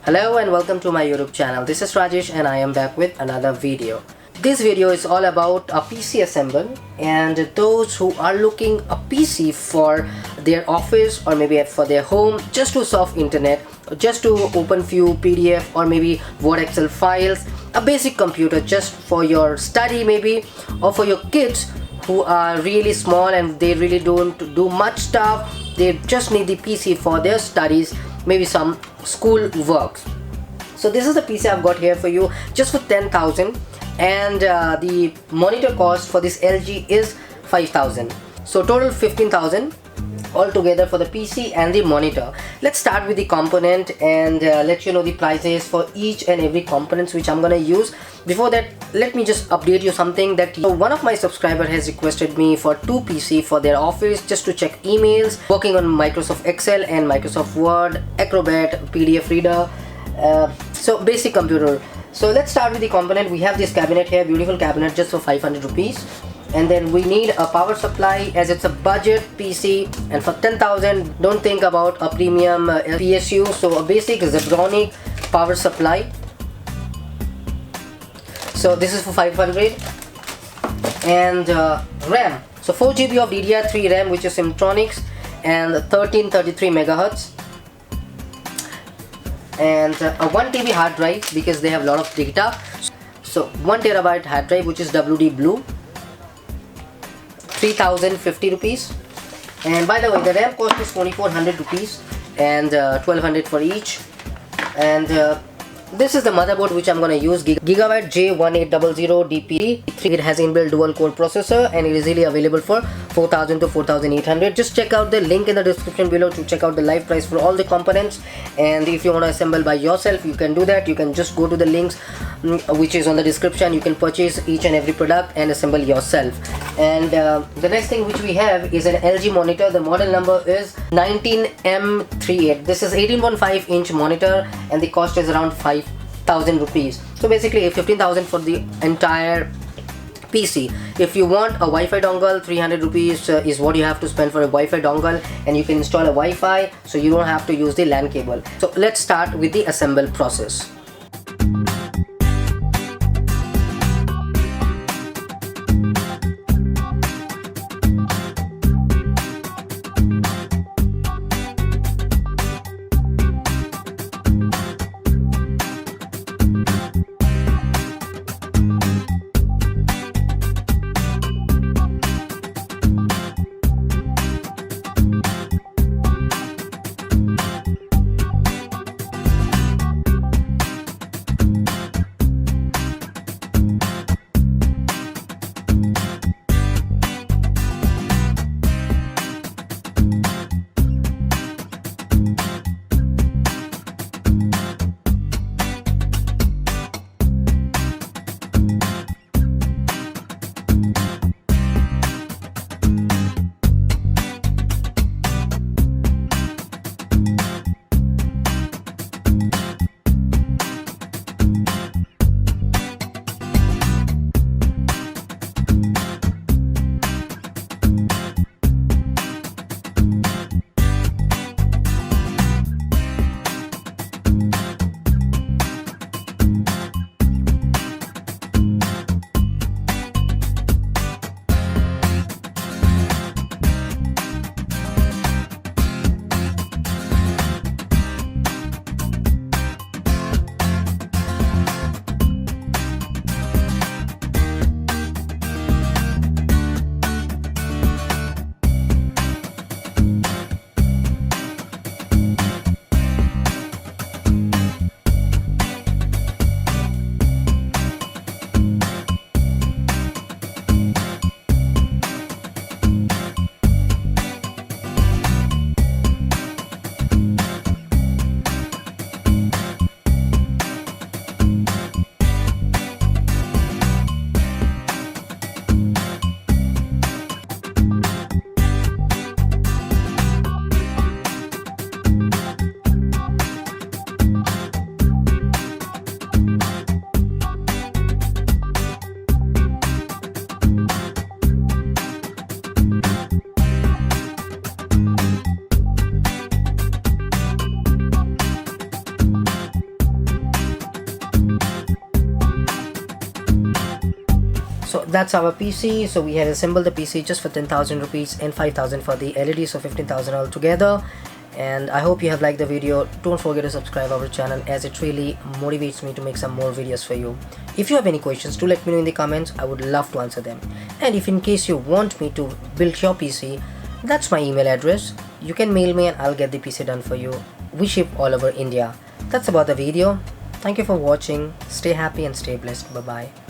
Hello and welcome to my YouTube channel. This is Rajesh and I am back with another video. This video is all about a PC assembly and those who are looking a PC for their office or maybe for their home, just to surf internet, just to open few PDF or maybe Word Excel files, a basic computer just for your study maybe, or for your kids who are really small and they really don't do much stuff. They just need the PC for their studies, maybe some school works. So this is the PC I've got here for you just for 10,000, and the monitor cost for this LG is 5,000. So total 15,000 altogether for the PC and the monitor. Let's start with the component and let you know the prices for each and every components which I'm gonna use. Before that, let me just update you something that one of my subscriber has requested me for 2 PC for their office just to check emails, working on Microsoft Excel and Microsoft Word, Acrobat, PDF reader, so basic computer. So let's start with the component. We have this cabinet here, beautiful cabinet just for 500 rupees. And then we need a power supply as it's a budget PC, and for 10,000 don't think about a premium PSU. So a basic Zebronic power supply. So this is for 500. And RAM, so 4 GB of DDR3 RAM which is Simtronics, and 1333 megahertz, and a 1 TB hard drive because they have a lot of data. So 1 terabyte hard drive which is WD Blue, 3,050 rupees. And by the way, the RAM cost is 2,400 rupees and 1,200 for each. And this is the motherboard which I'm gonna use, Gigabyte J1800 DP3. It has inbuilt dual core processor and it is easily available for 4,000 to 4,800. Just check out the link in the description below to check out the live price for all the components. And if you want to assemble by yourself, you can do that. You can just go to the links which is on the description. You can purchase each and every product and assemble yourself. And the next thing which we have is an LG monitor. The model number is 19M38. This is 18.5 inch monitor and the cost is around 5,000 rupees. So basically 15,000 for the entire PC. If you want a Wi-Fi dongle, 300 rupees is what you have to spend for a Wi-Fi dongle, and you can install a Wi-Fi so you don't have to use the LAN cable. So let's start with the assemble process. So that's our PC. So we have assembled the PC just for 10,000 rupees and 5,000 for the LED, so 15,000 altogether. And I hope you have liked the video. Don't forget to subscribe our channel, as it really motivates me to make some more videos for you. If you have any questions, do let me know in the comments. I would love to answer them. And if in case you want me to build your PC, that's my email address. You can mail me and I'll get the PC done for you. We ship all over India. That's about the video. Thank you for watching. Stay happy and stay blessed. Bye bye.